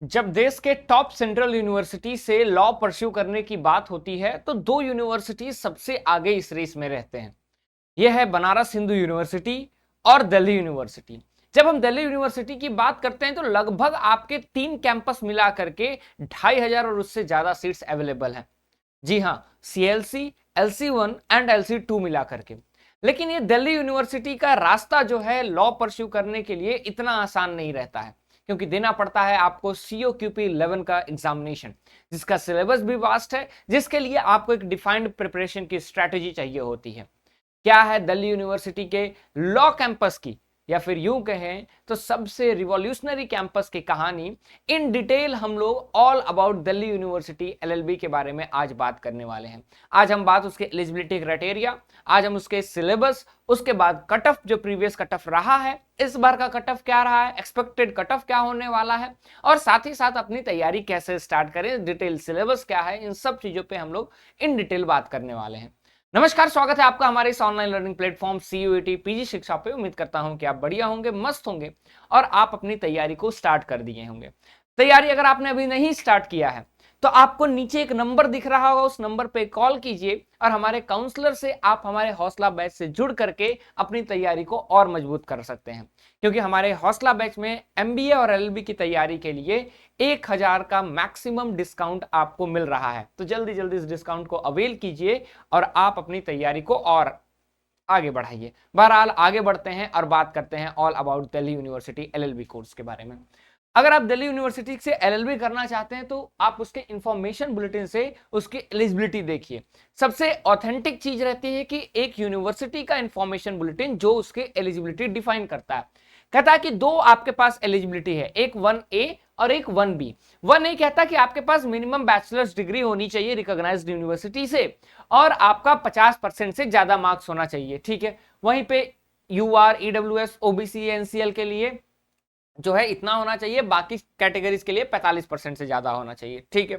जब देश के टॉप सेंट्रल यूनिवर्सिटी से लॉ परस्यू करने की बात होती है तो दो यूनिवर्सिटी सबसे आगे इस रेस में रहते हैं। यह है बनारस हिंदू यूनिवर्सिटी और दिल्ली यूनिवर्सिटी। जब हम दिल्ली यूनिवर्सिटी की बात करते हैं तो लगभग आपके 3 कैंपस मिला करके 2500 और उससे ज्यादा सीट्स अवेलेबल हैं। जी हाँ, सीएलसी, LC1 एंड LC2 मिला करके। लेकिन ये दिल्ली यूनिवर्सिटी का रास्ता जो है लॉ परस्यू करने के लिए इतना आसान नहीं रहता है, क्योंकि देना पड़ता है आपको COQP11 का एग्जामिनेशन, जिसका सिलेबस भी वास्ट है, जिसके लिए आपको एक डिफाइंड प्रिपरेशन की स्ट्रेटेजी चाहिए होती है। क्या है दिल्ली यूनिवर्सिटी के लॉ कैंपस की, या फिर यूं कहें तो सबसे रिवॉल्यूशनरी कैंपस की कहानी, इन डिटेल हम लोग all about Delhi university LLB के बारे में आज बात करने वाले हैं। आज हम बात उसके एलिजिबिलिटी क्राइटेरिया, आज हम उसके सिलेबस, उसके बाद कट ऑफ जो प्रीवियस कट ऑफ रहा है, इस बार का कट ऑफ क्या रहा है, एक्सपेक्टेड कट ऑफ क्या होने वाला है, और साथ ही साथ अपनी तैयारी कैसे स्टार्ट करें, डिटेल सिलेबस क्या है, इन सब चीजों पे हम लोग इन डिटेल बात करने वाले हैं। नमस्कार, स्वागत है आपका हमारे इस online learning platform CUET PG शिक्षा पे। उम्मीद करता हूं कि आप बढ़िया होंगे, मस्त होंगे और आप अपनी तैयारी को स्टार्ट कर दिए होंगे। तैयारी अगर आपने अभी नहीं स्टार्ट किया है तो आपको नीचे एक नंबर दिख रहा होगा, उस नंबर पे कॉल कीजिए और हमारे काउंसलर से आप हमारे हौसला बैच से जुड़ करके अपनी तैयारी को और मजबूत कर सकते हैं। क्योंकि हमारे हौसला बैच में MBA और LLB की तैयारी के लिए 1000 का मैक्सिमम डिस्काउंट आपको मिल रहा है। तो जल्दी जल्दी इस डिस्काउंट को अवेल कीजिए और आप अपनी तैयारी को और आगे बढ़ाइए। बहरहाल आगे बढ़ते हैं और बात करते हैं all about Delhi university LLB course के बारे में। अगर आप दिल्ली यूनिवर्सिटी से LLB करना चाहते हैं तो आप उसके इंफॉर्मेशन बुलेटिन से उसकी एलिजिबिलिटी देखिए। सबसे ऑथेंटिक चीज रहती है कि एक यूनिवर्सिटी का इंफॉर्मेशन बुलेटिन जो उसके एलिजिबिलिटी डिफाइन करता है, कहता है कि दो आपके पास एलिजिबिलिटी है, एक 1A और एक 1B। 1A कहता है कि आपके पास मिनिमम बैचलर्स डिग्री होनी चाहिए रिकॉग्नाइज्ड यूनिवर्सिटी से और आपका 50% से ज्यादा मार्क्स होना चाहिए, ठीक है। वहीं पे UR, EWS, OBC, NCL के लिए जो है इतना होना चाहिए, बाकी कैटेगरीज के लिए 45% से ज्यादा होना चाहिए, ठीक है।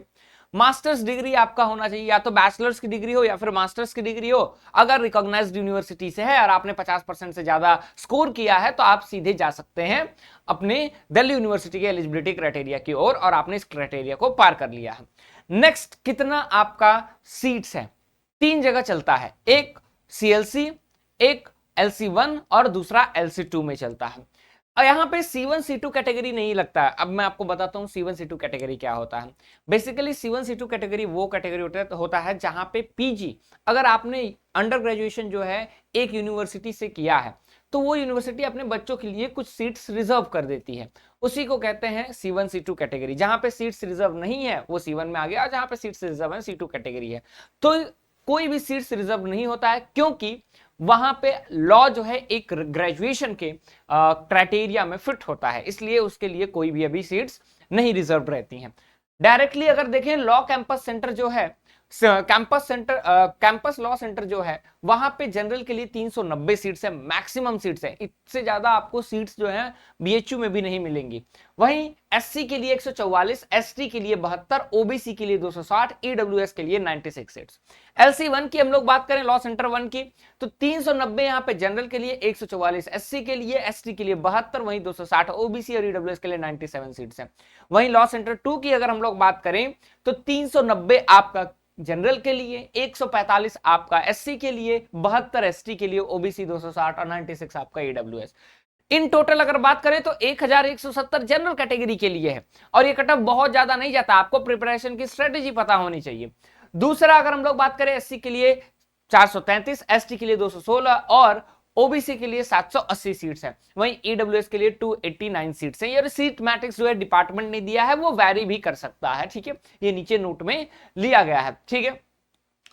मास्टर्स डिग्री आपका होना चाहिए, या तो बैचलर्स की डिग्री हो या फिर मास्टर्स की डिग्री हो। अगर रिकॉग्नाइज्ड यूनिवर्सिटी से है और आपने 50% से ज्यादा स्कोर किया है तो आप सीधे जा सकते हैं अपने दिल्ली यूनिवर्सिटी के एलिजिबिलिटी क्राइटेरिया की ओर, और आपने इस क्राइटेरिया को पार कर लिया है। नेक्स्ट, कितना आपका सीट्स है। 3 जगह चलता है, एक CLC, एक LC1 और दूसरा LC2 में चलता है। और यहाँ पे C1 C2 कैटेगरी नहीं लगता है। अब मैं आपको बताता हूँ C1 C2 कैटेगरी क्या होता है। बेसिकली C1 C2 कैटेगरी वो कैटेगरी होता है जहां पे PG, अगर आपने अंडर ग्रेजुएशन जो है एक यूनिवर्सिटी से किया है तो वो यूनिवर्सिटी अपने बच्चों के लिए कुछ सीट्स रिजर्व कर देती है, उसी को कहते हैं C1 C2 कैटेगरी। जहां पे सीट्स रिजर्व नहीं है वो C1 में आ गया, और जहां पे सीट्स रिजर्व है C2 कैटेगरी है। तो कोई भी सीट्स रिजर्व नहीं होता है, क्योंकि वहां पे लॉ जो है एक ग्रेजुएशन के क्राइटेरिया में फिट होता है, इसलिए उसके लिए कोई भी अभी सीट्स नहीं रिजर्व रहती हैं। डायरेक्टली अगर देखें लॉ कैंपस सेंटर जो है, कैंपस लॉ सेंटर जो है, वहां पे जनरल के लिए 390 सीट्स है, मैक्सिमम सीट्स है। इससे ज्यादा आपको सीट्स जो है BHU में भी नहीं मिलेंगी। वहीं SC के लिए 144, ST के लिए 72, OBC के लिए 260, EWS के लिए 96 सीट्स। LC1 की हम लोग बात करें लॉ सेंटर 1 की, तो 390 यहां पे जनरल के लिए, 144 SC के लिए, ST के लिए 72, वहीं 260 OBC और EWS के लिए 97 सीट्स है। वहीं लॉ सेंटर 2 की अगर हम लोग बात करें तो 390 आपका जनरल के लिए, 145 आपका SC के लिए, 72 ST के लिए, OBC 260 और 96 आपका EWS। इन टोटल अगर बात करें तो 1170 जनरल कैटेगरी के लिए है, और ये कटअप बहुत ज्यादा नहीं जाता, आपको प्रिपरेशन की स्ट्रेटेजी पता होनी चाहिए। दूसरा अगर हम लोग बात करें SC के लिए 433, ST के लिए 216 और OBC के लिए 780 सीट्स है। वहीं EWS के लिए 289 सीट्स है। ये सीट मैट्रिक्स जो है डिपार्टमेंट ने दिया है, वो वैरी भी कर सकता है, ठीक है, ये नीचे नोट में लिया गया है, ठीक है।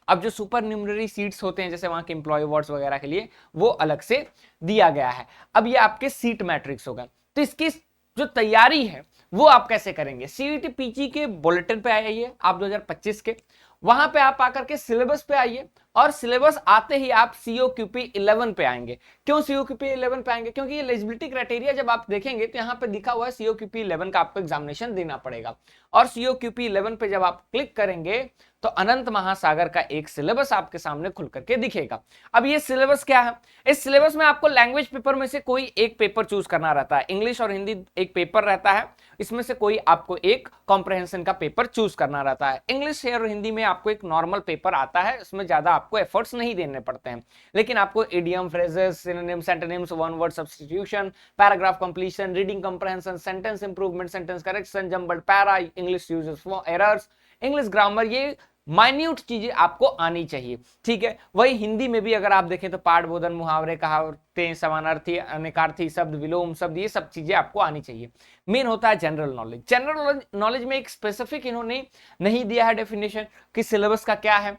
अब जो सुपर न्यूमररी सीट्स होते हैं जैसे वहां के एम्प्लॉय अवार्ड्स वगैरह के लिए, वो अलग से दिया गया है। अब ये आपके सीट मैट्रिक्स होगा, तो इसकी जो तैयारी है वो आप कैसे करेंगे। CET PG के बुलेटिन पे आइए आप 2025 के, वहां पे आप आकर के सिलेबस पे आइए, और सिलेबस आते ही आप COQP 11 पे आएंगे। क्यों COQP 11 पे आएंगे? क्योंकि ये एलिजिबिलिटी क्राइटेरिया जब आप देखेंगे तो यहाँ पे लिखा हुआ है COQP 11 का आपको एग्जामिनेशन देना पड़ेगा, और COQP 11 पे जब आप क्लिक करेंगे तो अनंत महासागर का एक सिलेबस आपके सामने खुल करके दिखेगा। अब ये सिलेबस क्या है? इस सिलेबस में आपको लैंग्वेज पेपर में से कोई एक पेपर चूज करना रहता है। इंग्लिश और हिंदी एक पेपर रहता है, इसमें से कोई आपको एक कॉम्प्रहेंशन का पेपर चूज करना रहता है। इंग्लिश और हिंदी में आपको एक नॉर्मल पेपर आता है, इसमें ज्यादा आपको एफर्ट्स नहीं देने पड़ते हैं, लेकिन आपको idiom, phrases, synonyms, antonyms, one word substitution, paragraph completion, reading comprehension, sentence improvement, sentence correction, jumbled para, English uses for errors, English grammar, ये माइन्यूट चीजें आपको आनी चाहिए। ठीक है, वही हिंदी में भी अगर आप देखें तो पाठ, बोधन, मुहावरे, कहावतें, समानार्थी, अनेकार्थी शब्द, विलोम शब्द, ये सब चीजें आपको आनी चाहिए। मेन होता है जनरल नॉलेज। जनरल नॉलेज में एक स्पेसिफिक इन्होंने नहीं दिया है डेफिनेशन कि सिलेबस का क्या है।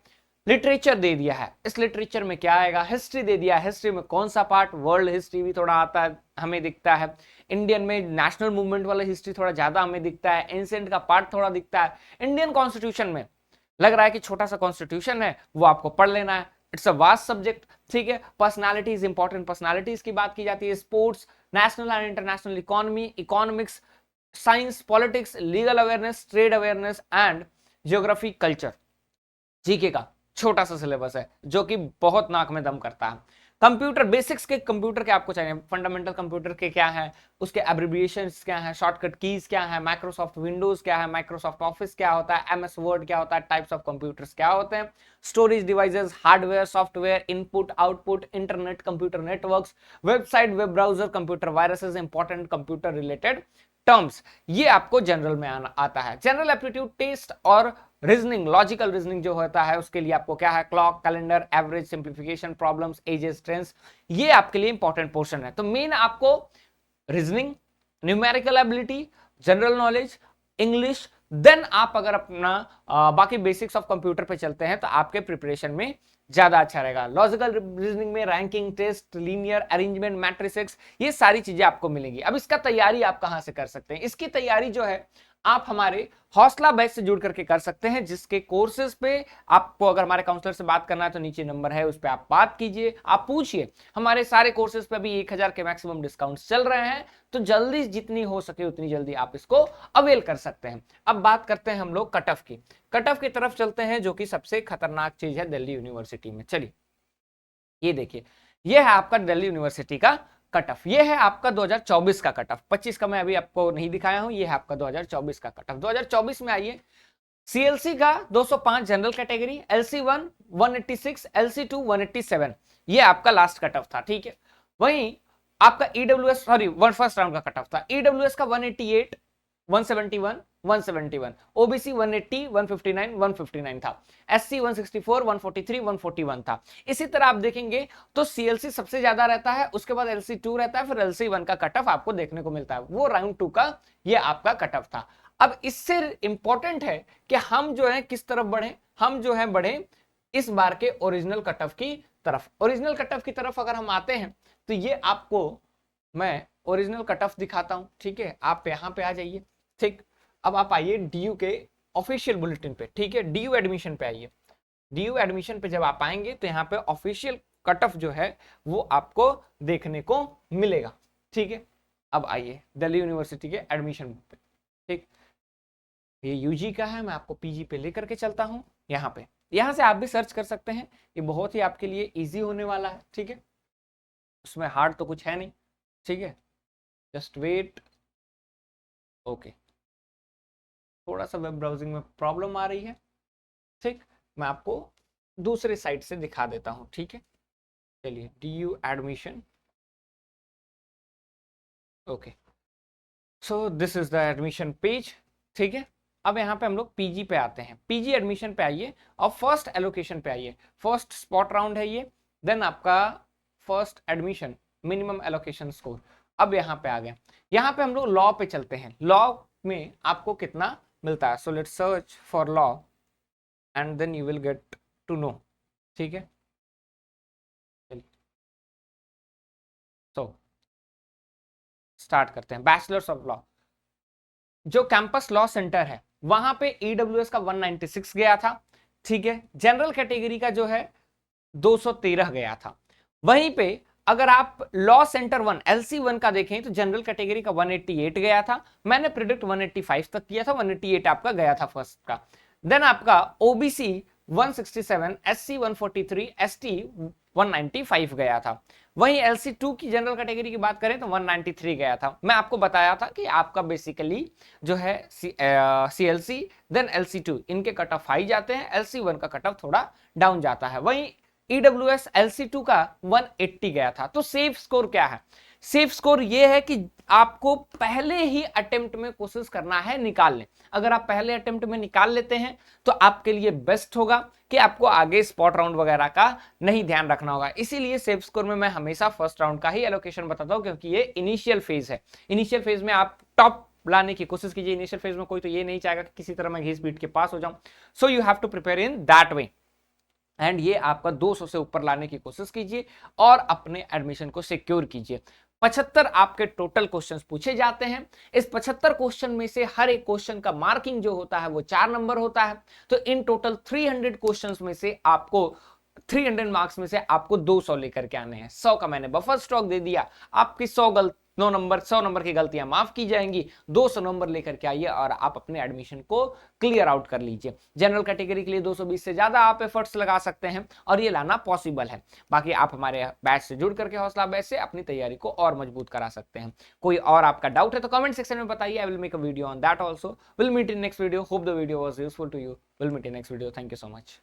लिटरेचर दे दिया है, इस लिटरेचर में क्या आएगा। हिस्ट्री दे दिया है, हिस्ट्री में कौन सा पार्ट, वर्ल्ड हिस्ट्री भी थोड़ा आता है, हमें दिखता है। इंडियन में नेशनल मूवमेंट वाला हिस्ट्री थोड़ा ज्यादा हमें दिखता है, एंशिएंट का पार्ट थोड़ा दिखता है। इंडियन कॉन्स्टिट्यूशन में लग रहा है कि छोटा सा कॉन्स्टिट्यूशन है, वो आपको पढ़ लेना है। It's a vast subject. ठीक है, पर्सनालिटीज, इंपॉर्टेंट पर्सनालिटीज की बात की जाती है। Sports, national and international economy, economics, science, politics, legal awareness, trade awareness and geography, culture. GK का छोटा सा सिलेबस है जो कि बहुत नाक में दम करता है। कंप्यूटर बेसिक्स के कंप्यूटर के आपको चाहिए, फंडामेंटल कंप्यूटर के क्या है, उसके एब्रिविएशंस क्या है, शॉर्टकट कीज क्या है, माइक्रोसॉफ्ट विंडोज क्या है, माइक्रोसॉफ्ट ऑफिस क्या होता है, MS वर्ड क्या होता है, टाइप्स ऑफ कंप्यूटर्स क्या होते हैं, storage devices, hardware, software, input output, internet, computer networks, website, web browser, computer viruses, important computer related terms, ये आपको जनरल में आता है। जनरल एप्टीट्यूड टेस्ट और रीजनिंग, लॉजिकल रीजनिंग जो होता है उसके लिए आपको क्या है, clock, calendar, average, simplification, problems, ages, trends, ये आपके लिए इंपॉर्टेंट पोर्शन है। तो मेन आपको reasoning, numerical ability, general knowledge, English, then आप अगर अपना बाकी बेसिक्स ऑफ कंप्यूटर पे चलते हैं तो आपके प्रिपरेशन में ज्यादा अच्छा रहेगा। लॉजिकल रीजनिंग में ranking, test, linear arrangement, matrices, ये सारी चीजें आपको मिलेंगी। अब इसका तैयारी आप कहां से कर सकते हैं? इसकी तैयारी जो है आप हमारे हौसला बैच से जुड़ करके कर सकते हैं, जिसके कोर्सेज पे आपको अगर हमारे काउंसलर से बात करना है तो नीचे नंबर है, उस पर आप बात कीजिए, आप पूछिए। हमारे सारे कोर्सेज पे भी 1000 के मैक्सिमम डिस्काउंट चल रहे हैं, तो जल्दी जितनी हो सके उतनी जल्दी आप इसको अवेल कर सकते हैं। अब बात करते हैं हम लोग कट ऑफ की। कट ऑफ की तरफ चलते हैं, जो कि सबसे खतरनाक चीज है दिल्ली यूनिवर्सिटी में। चलिए ये देखिए, ये है आपका दिल्ली यूनिवर्सिटी का कट ऑफ। ये है आपका 2024 का कट ऑफ, 25 का मैं अभी आपको नहीं दिखाया हूं, ये है आपका 2024 का कट ऑफ। 2024 में आइए, CLC का 205 जनरल कैटेगरी, LC1 186, LC2 187, ये आपका लास्ट कट ऑफ था। ठीक है, वहीं आपका EWS, सॉरी फर्स्ट राउंड का कट ऑफ था, EWS का 188, 171, 171, OBC 180, 159, 159 था, SC 164, 143, 141 था। इसी तरह आप देखेंगे तो CLC सबसे ज्यादा रहता है, उसके बाद LC2 रहता है, फिर LC1 का कट ऑफ आपको देखने को मिलता है, वो राउंड 2 का ये आपका कट ऑफ था। अब इससे इंपॉर्टेंट है कि हम जो है किस तरफ बढ़े, हम जो है बढ़े इस बार के ओरिजिनल कट ऑफ की तरफ। ओरिजिनल कट ऑफ की तरफ अगर हम आते हैं तो ये आपको मैं ओरिजिनल कट ऑफ दिखाता हूं। ठीक है, आप यहां पे आ जाइए। ठीक, अब आप आइए DU के ऑफिशियल बुलेटिन पे। ठीक है, DU एडमिशन पे आइए। DU एडमिशन पे जब आप आएंगे तो यहाँ पे ऑफिशियल कट ऑफ जो है वो आपको देखने को मिलेगा। ठीक है, अब आइए दिल्ली यूनिवर्सिटी के एडमिशन पे। ठीक, ये UG का है, मैं आपको PG पे लेकर के चलता हूँ। यहाँ से आप भी सर्च कर सकते हैं, ये बहुत ही आपके लिए इजी होने वाला है। ठीक है, उसमें हार्ड तो कुछ है नहीं। ठीक है, जस्ट वेट। ओके, थोड़ा सा वेब ब्राउजिंग में प्रॉब्लम आ रही है। ठीक, मैं आपको दूसरे साइट से दिखा देता हूं। ठीक है, चलिए DU admission. Okay, so this is the admission page. ठीक है, अब यहाँ पे हम लोग PG पे आते हैं। PG एडमिशन पे आइए और फर्स्ट एलोकेशन पे आइए। फर्स्ट स्पॉट राउंड है ये, देन आपका first admission minimum allocation score. अब यहाँ पे आ गए, यहाँ पे हम लोग लॉ पे चलते हैं। लॉ में आपको कितना मिलता है, so let's search for law and then you will get to know. ठीक है, सो स्टार्ट करते हैं। बैचलर्स ऑफ लॉ, जो कैंपस लॉ सेंटर है वहां पे EWS का 196 गया था। ठीक है, जनरल कैटेगरी का जो है 213 गया था। वहीं पे अगर आप लॉ सेंटर 1 LC1 का देखें तो जनरल कैटेगरी का 188 गया था, मैंने प्रिडिक्ट 185 तक किया था, 188 आपका गया था फर्स्ट का। देन आपका ओबीसी 167, SC 143, ST 195 गया था। वहीं LC2 की जनरल कैटेगरी की बात करें तो 193 गया था। मैं आपको बताया था कि आपका बेसिकली जो है CLC देन LC2 इनके कट ऑफ हाई जाते हैं, LC1 का कट ऑफ थोड़ा डाउन जाता है। वहीं EWS LC2 का 180 गया था। तो सेफ स्कोर क्या है? सेफ स्कोर ये है कि आपको पहले ही अटेम्प्ट में कोशिश करना है निकाल लें। अगर आप पहले अटेम्प्ट में निकाल लेते हैं तो आपके लिए बेस्ट होगा कि आपको आगे स्पॉट राउंड वगैरह का नहीं ध्यान रखना होगा। इसीलिए सेफ स्कोर में मैं हमेशा फर्स्ट राउंड का ही एलोकेशन बताता हूं, क्योंकि ये इनिशियल फेज है। इनिशियल फेज में आप टॉप लाने की कोशिश कीजिए। इनिशियल फेज में कोई तो ये नहीं चाहेगा कि किसी तरह मैं घिस पीट के पास हो जाऊं। So you have to prepare in that way and ये आपका 200 से ऊपर लाने की कोशिश कीजिए और अपने एडमिशन को सिक्योर कीजिए। 75 आपके टोटल क्वेश्चंस पूछे जाते हैं। इस 75 क्वेश्चन में से हर एक क्वेश्चन का मार्किंग जो होता है वो 4 नंबर होता है। तो इन टोटल 300 क्वेश्चंस में से आपको 300 मार्क्स में से आपको 200 लेकर के आने हैं। 100 का मैंने बफर स्टॉक दे दिया, आपकी 100 नंबर की गलतियां माफ की जाएंगी। 200 नंबर लेकर के आइए और आप अपने एडमिशन को क्लियर आउट कर लीजिए। जनरल कैटेगरी के लिए 220 से ज्यादा आप एफर्ट्स लगा सकते हैं और ये लाना पॉसिबल है। बाकी आप हमारे बैच से जुड़ करके हौसला बैच से अपनी तैयारी को और मजबूत करा सकते हैं। कोई और आपका डाउट है तो कमेंट सेक्शन में बताइए। I will make a video on that also. Will meet in next video. Hope the video was useful to you. Will meet in next video. Thank you so much.